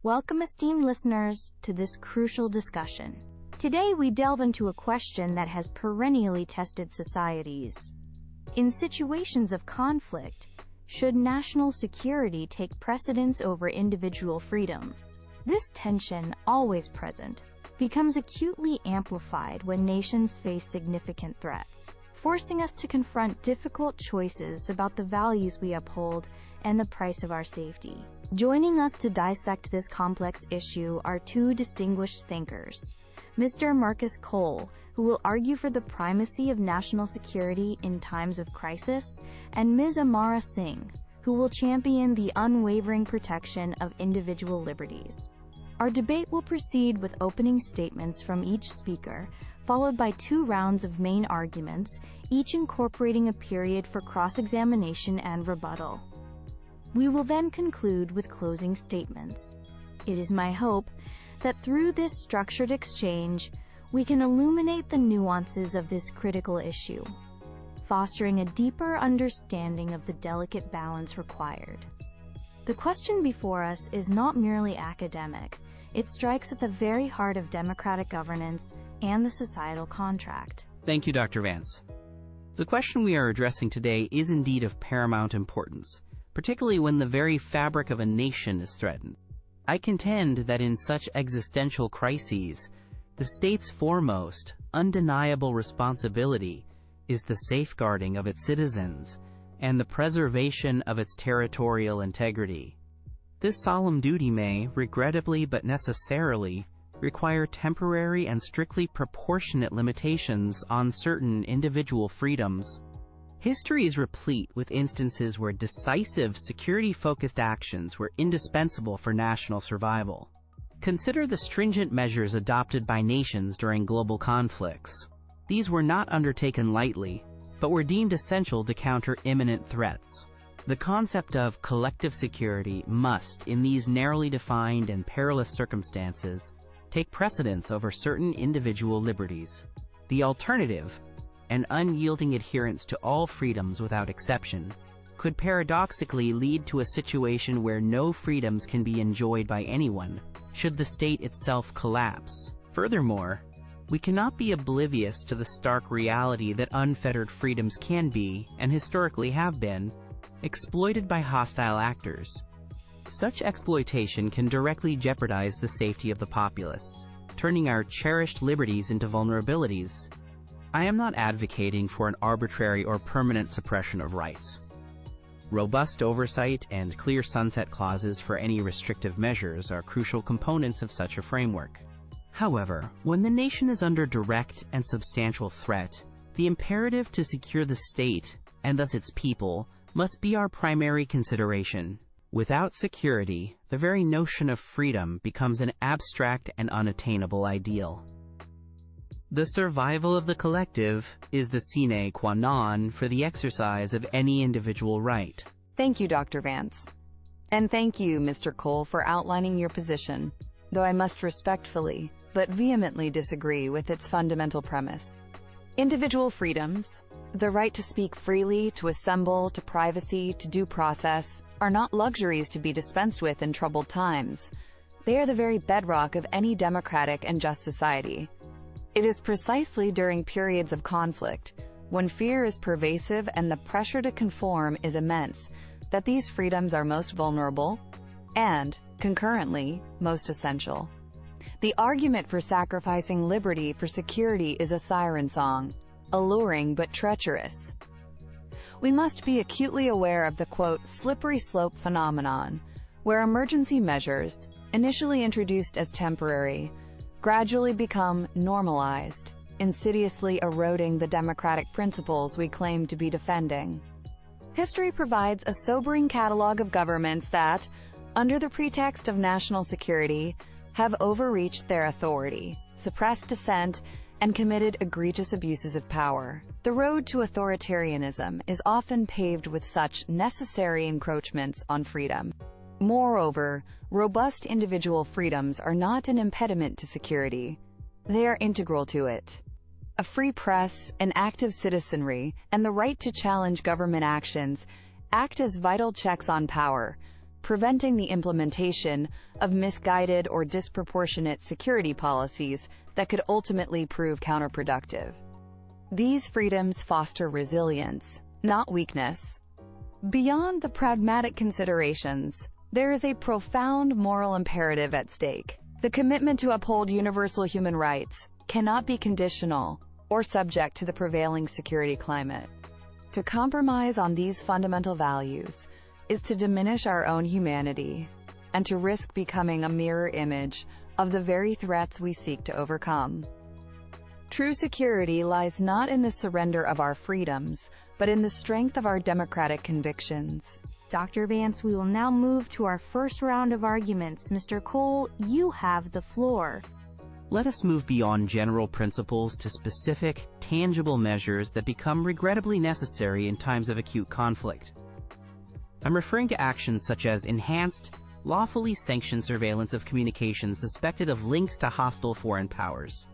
Welcome, esteemed listeners, to this crucial discussion. Today we delve into a question that has perennially tested societies. In situations of conflict, should national security take precedence over individual freedoms? This tension, always present, becomes acutely amplified when nations face significant threats, forcing us to confront difficult choices about the values we uphold and the price of our safety. Joining us to dissect this complex issue are two distinguished thinkers, Mr. Marcus Cole, who will argue for the primacy of national security in times of crisis, and Ms. Amara Singh, who will champion the unwavering protection of individual liberties. Our debate will proceed with opening statements from each speaker, followed by 2 rounds of main arguments, each incorporating a period for cross-examination and rebuttal. We will then conclude with closing statements. It is my hope that through this structured exchange, we can illuminate the nuances of this critical issue, fostering a deeper understanding of the delicate balance required. The question before us is not merely academic. It strikes at the very heart of democratic governance and the societal contract. Thank you, Dr. Vance. The question we are addressing today is indeed of paramount importance, particularly when the very fabric of a nation is threatened. I contend that in such existential crises, the state's foremost, undeniable responsibility is the safeguarding of its citizens and the preservation of its territorial integrity. This solemn duty may, regrettably but necessarily, require temporary and strictly proportionate limitations on certain individual freedoms. History is replete with instances where decisive, security-focused actions were indispensable for national survival. Consider the stringent measures adopted by nations during global conflicts. These were not undertaken lightly, but were deemed essential to counter imminent threats. The concept of collective security must, in these narrowly defined and perilous circumstances, take precedence over certain individual liberties. The alternative, an unyielding adherence to all freedoms without exception, could paradoxically lead to a situation where no freedoms can be enjoyed by anyone, should the state itself collapse. Furthermore, we cannot be oblivious to the stark reality that unfettered freedoms can be, and historically have been, exploited by hostile actors. Such exploitation can directly jeopardize the safety of the populace, turning our cherished liberties into vulnerabilities. I am not advocating for an arbitrary or permanent suppression of rights. Robust oversight and clear sunset clauses for any restrictive measures are crucial components of such a framework. However, when the nation is under direct and substantial threat, the imperative to secure the state, and thus its people, must be our primary consideration. Without security, the very notion of freedom becomes an abstract and unattainable ideal. The survival of the collective is the sine qua non for the exercise of any individual right. Thank you, Dr. Vance. And thank you, Mr. Cole, for outlining your position, though I must respectfully, but vehemently disagree with its fundamental premise. Individual freedoms, the right to speak freely, to assemble, to privacy, to due process, are not luxuries to be dispensed with in troubled times. They are the very bedrock of any democratic and just society. It is precisely during periods of conflict, when fear is pervasive and the pressure to conform is immense, that these freedoms are most vulnerable and, concurrently, most essential. The argument for sacrificing liberty for security is a siren song, alluring but treacherous. We must be acutely aware of the, quote, slippery slope phenomenon, where emergency measures, initially introduced as temporary, gradually become normalized, insidiously eroding the democratic principles we claim to be defending. History provides a sobering catalog of governments that, under the pretext of national security, have overreached their authority, suppressed dissent, and committed egregious abuses of power. The road to authoritarianism is often paved with such necessary encroachments on freedom. Moreover, robust individual freedoms are not an impediment to security. They are integral to it. A free press, an active citizenry, and the right to challenge government actions act as vital checks on power, preventing the implementation of misguided or disproportionate security policies that could ultimately prove counterproductive. These freedoms foster resilience, not weakness. Beyond the pragmatic considerations, there is a profound moral imperative at stake. The commitment to uphold universal human rights cannot be conditional or subject to the prevailing security climate. To compromise on these fundamental values is to diminish our own humanity and to risk becoming a mirror image of the very threats we seek to overcome. True security lies not in the surrender of our freedoms, but in the strength of our democratic convictions. Dr. Vance, we will now move to our first round of arguments. Mr. Cole, you have the floor. Let us move beyond general principles to specific, tangible measures that become regrettably necessary in times of acute conflict. I'm referring to actions such as enhanced, lawfully sanctioned surveillance of communications suspected of links to hostile foreign powers,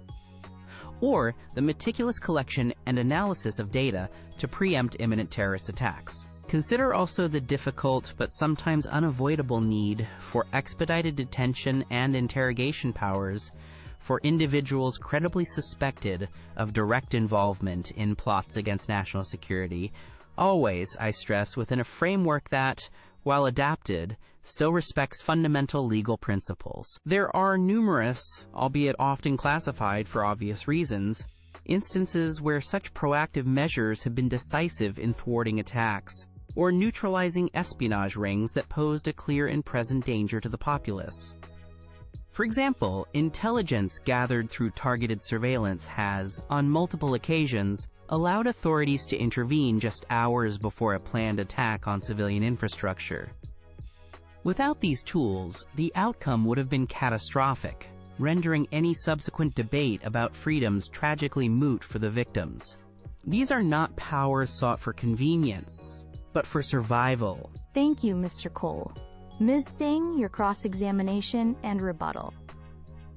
or the meticulous collection and analysis of data to preempt imminent terrorist attacks. Consider also the difficult but sometimes unavoidable need for expedited detention and interrogation powers for individuals credibly suspected of direct involvement in plots against national security, always, I stress, within a framework that, while adapted, still respects fundamental legal principles. There are numerous, albeit often classified for obvious reasons, instances where such proactive measures have been decisive in thwarting attacks or neutralizing espionage rings that posed a clear and present danger to the populace. For example, intelligence gathered through targeted surveillance has, on multiple occasions, allowed authorities to intervene just hours before a planned attack on civilian infrastructure. Without these tools, the outcome would have been catastrophic, rendering any subsequent debate about freedoms tragically moot for the victims. These are not powers sought for convenience, but for survival. Thank you, Mr. Cole. Ms. Singh, your cross-examination and rebuttal.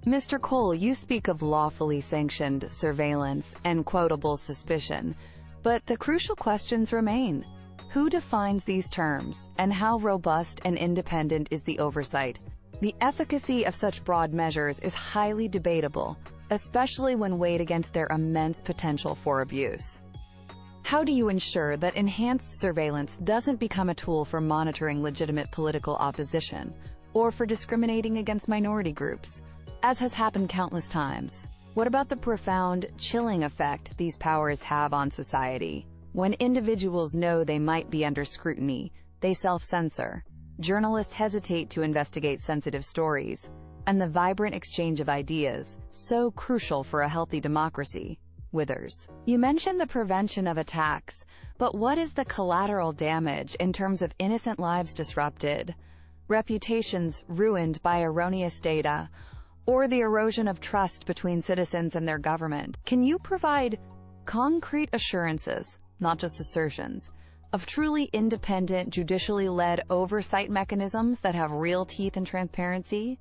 Mr. Cole, you speak of lawfully sanctioned surveillance and quotable suspicion, but the crucial questions remain. Who defines these terms, and how robust and independent is the oversight? The efficacy of such broad measures is highly debatable, especially when weighed against their immense potential for abuse. How do you ensure that enhanced surveillance doesn't become a tool for monitoring legitimate political opposition, or for discriminating against minority groups, as has happened countless times? What about the profound, chilling effect these powers have on society? When individuals know they might be under scrutiny, they self-censor. Journalists hesitate to investigate sensitive stories, and the vibrant exchange of ideas, so crucial for a healthy democracy, withers. You mentioned the prevention of attacks, but what is the collateral damage in terms of innocent lives disrupted, reputations ruined by erroneous data, or the erosion of trust between citizens and their government? Can you provide concrete assurances, not just assertions, of truly independent, judicially led oversight mechanisms that have real teeth and transparency,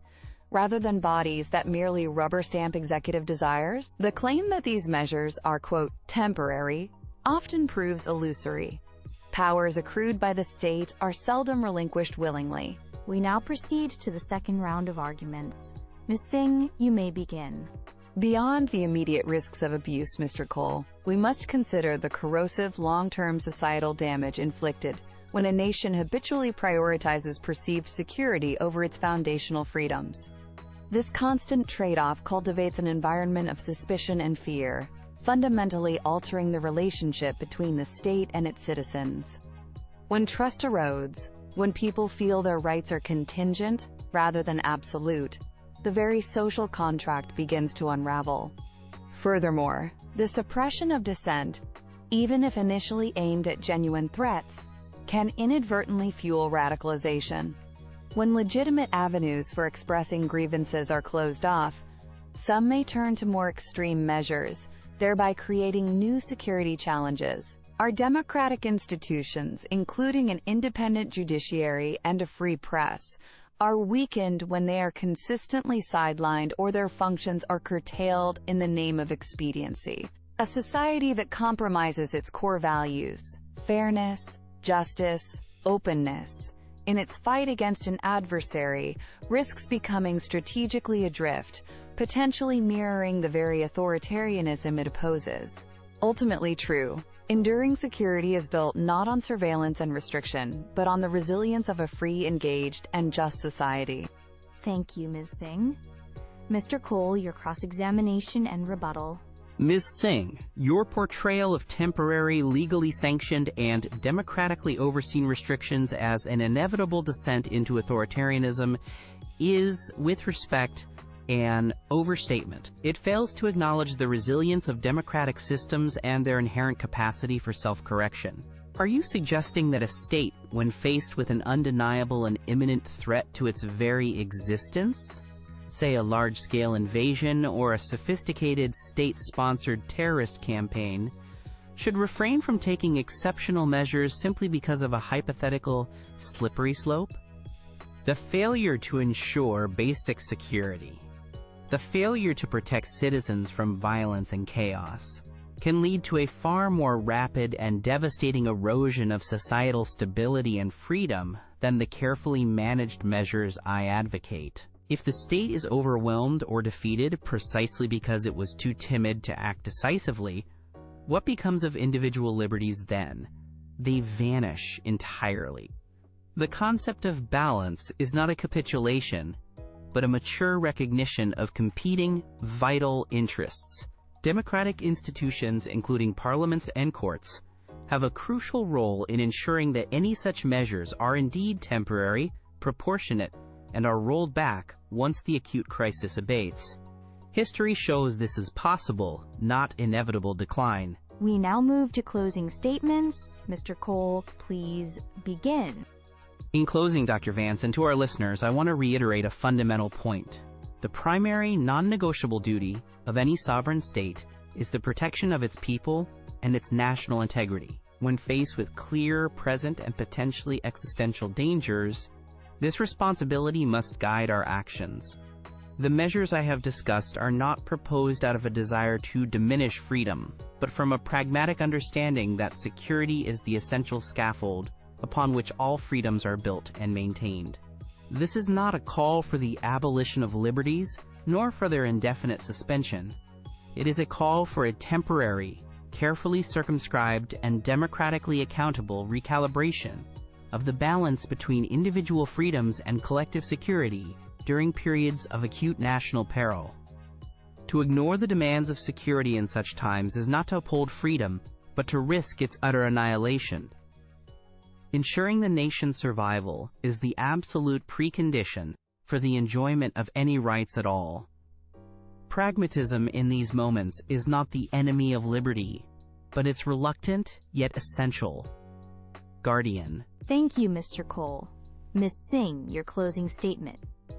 rather than bodies that merely rubber stamp executive desires? The claim that these measures are, quote, temporary, often proves illusory. Powers accrued by the state are seldom relinquished willingly. We now proceed to the second round of arguments. Ms. Singh, you may begin. Beyond the immediate risks of abuse, Mr. Cole, we must consider the corrosive long-term societal damage inflicted when a nation habitually prioritizes perceived security over its foundational freedoms. This constant trade-off cultivates an environment of suspicion and fear, fundamentally altering the relationship between the state and its citizens. When trust erodes, when people feel their rights are contingent rather than absolute, the very social contract begins to unravel. Furthermore, the suppression of dissent, even if initially aimed at genuine threats, can inadvertently fuel radicalization. When legitimate avenues for expressing grievances are closed off, some may turn to more extreme measures, thereby creating new security challenges. Our democratic institutions, including an independent judiciary and a free press, are weakened when they are consistently sidelined or their functions are curtailed in the name of expediency. A society that compromises its core values, fairness, justice, openness, in its fight against an adversary, risks becoming strategically adrift, potentially mirroring the very authoritarianism it opposes. Ultimately true, enduring security is built not on surveillance and restriction, but on the resilience of a free, engaged, and just society. Thank you, Ms. Singh. Mr. Cole, your cross-examination and rebuttal. Ms. Singh, your portrayal of temporary, legally sanctioned, and democratically overseen restrictions as an inevitable descent into authoritarianism is, with respect, an overstatement. It fails to acknowledge the resilience of democratic systems and their inherent capacity for self-correction. Are you suggesting that a state, when faced with an undeniable and imminent threat to its very existence, say a large-scale invasion or a sophisticated state-sponsored terrorist campaign, should refrain from taking exceptional measures simply because of a hypothetical slippery slope? The failure to ensure basic security, the failure to protect citizens from violence and chaos, can lead to a far more rapid and devastating erosion of societal stability and freedom than the carefully managed measures I advocate. If the state is overwhelmed or defeated precisely because it was too timid to act decisively, what becomes of individual liberties then? They vanish entirely. The concept of balance is not a capitulation, but a mature recognition of competing, vital interests. Democratic institutions, including parliaments and courts, have a crucial role in ensuring that any such measures are indeed temporary, proportionate, and are rolled back once the acute crisis abates. History shows this is possible, not inevitable decline. We now move to closing statements. Mr. Cole, please begin. In closing, Dr. Vance, and to our listeners, I want to reiterate a fundamental point. The primary, non-negotiable duty of any sovereign state is the protection of its people and its national integrity. When faced with clear, present, and potentially existential dangers, this responsibility must guide our actions. The measures I have discussed are not proposed out of a desire to diminish freedom, but from a pragmatic understanding that security is the essential scaffold upon which all freedoms are built and maintained. This is not a call for the abolition of liberties, nor for their indefinite suspension. It is a call for a temporary, carefully circumscribed, and democratically accountable recalibration of the balance between individual freedoms and collective security during periods of acute national peril. To ignore the demands of security in such times is not to uphold freedom, but to risk its utter annihilation. Ensuring the nation's survival is the absolute precondition for the enjoyment of any rights at all. Pragmatism in these moments is not the enemy of liberty, but its reluctant yet essential guardian. Thank you, Mr. Cole. Ms. Singh, your closing statement.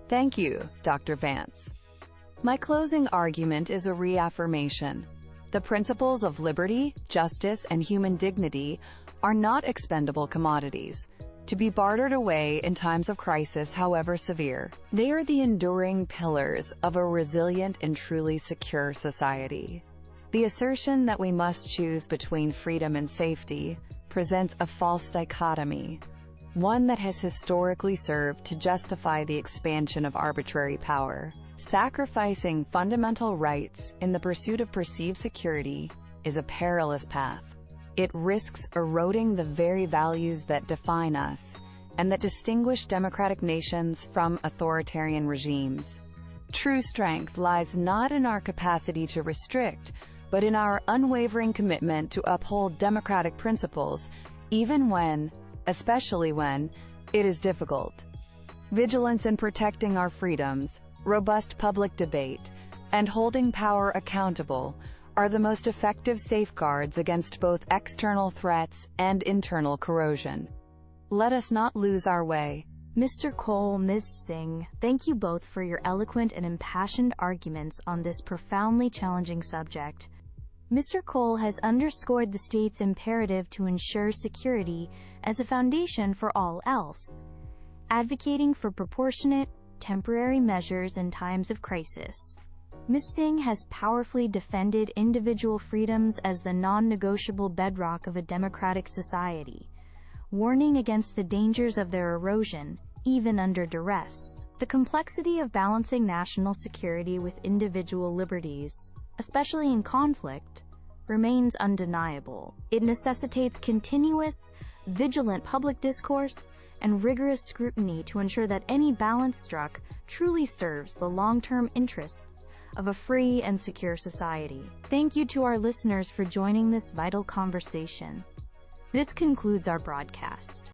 Thank you, Dr. Vance. My closing argument is a reaffirmation. The principles of liberty, justice, and human dignity are not expendable commodities, to be bartered away in times of crisis, however severe. They are the enduring pillars of a resilient and truly secure society. The assertion that we must choose between freedom and safety presents a false dichotomy, one that has historically served to justify the expansion of arbitrary power. Sacrificing fundamental rights in the pursuit of perceived security is a perilous path. It risks eroding the very values that define us and that distinguish democratic nations from authoritarian regimes. True strength lies not in our capacity to restrict, but in our unwavering commitment to uphold democratic principles, even when, especially when, it is difficult. Vigilance in protecting our freedoms, robust public debate, and holding power accountable are the most effective safeguards against both external threats and internal corrosion. Let us not lose our way. Mr. Cole, Ms. Singh, thank you both for your eloquent and impassioned arguments on this profoundly challenging subject. Mr. Cole has underscored the state's imperative to ensure security as a foundation for all else, advocating for proportionate, temporary measures in times of crisis. Ms. Singh has powerfully defended individual freedoms as the non-negotiable bedrock of a democratic society, warning against the dangers of their erosion, even under duress. The complexity of balancing national security with individual liberties, especially in conflict, remains undeniable. It necessitates continuous, vigilant public discourse and rigorous scrutiny to ensure that any balance struck truly serves the long-term interests of a free and secure society. Thank you to our listeners for joining this vital conversation. This concludes our broadcast.